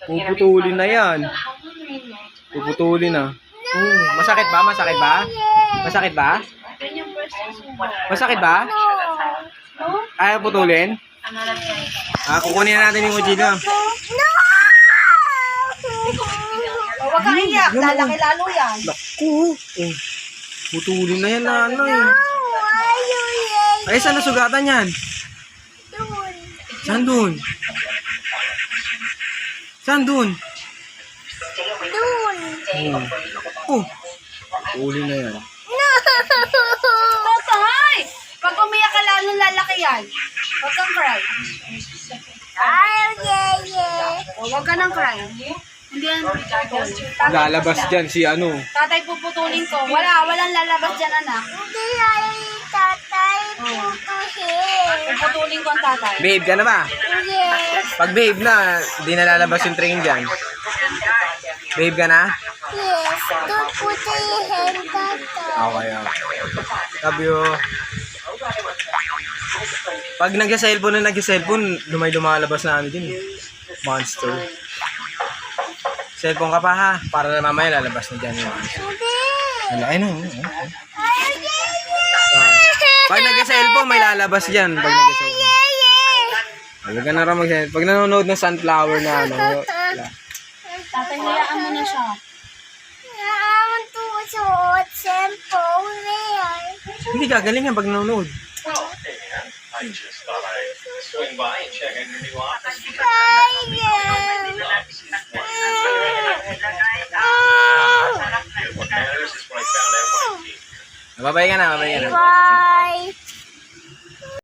Puputulin na yan. Puputulin na. Masakit ba? Masakit ba? Masakit ba? Masakit ba? Ayaw putulin? Kukunin na natin yung kutsilyo. Huwag kang iyak, lalaki lalo yan. Naku. Putulin na yan, nanay. Ay, saan nasugatan yan? Saan dun? Saan dun? Putulin na yan. Tatay! Pag umiyak ka lalo lalaki yan. Huwag kang cry. Huwag ka nang cry. Hindi yan. Lalabas dyan si ano. Tatay, puputulin ko. Walang lalabas dyan, anak. Puputulin ko ang tatay. Babe ka na ba? Pag babe na, di na lalabas yung train dyan. Babe ka na? Yes, don't put your hand down. Okay. Love you. Pag nag-cellphone, lumalabas na ano din. Monster. Cellphone ka pa ha, para na mamaya lalabas na dyan yung monster. Ay no. Pag nag-cellphone, may lalabas dyan. Pag nag-cellphone. Huwag ka na rin mag-cellphone. Pag nanonood ng sunflower na ano. Tatay, hayaan mo na siya. Hindi gagaling yan pag nanonood. I just thought I'd swing by and check out your new office. What matters is what I found out. Babay ka na.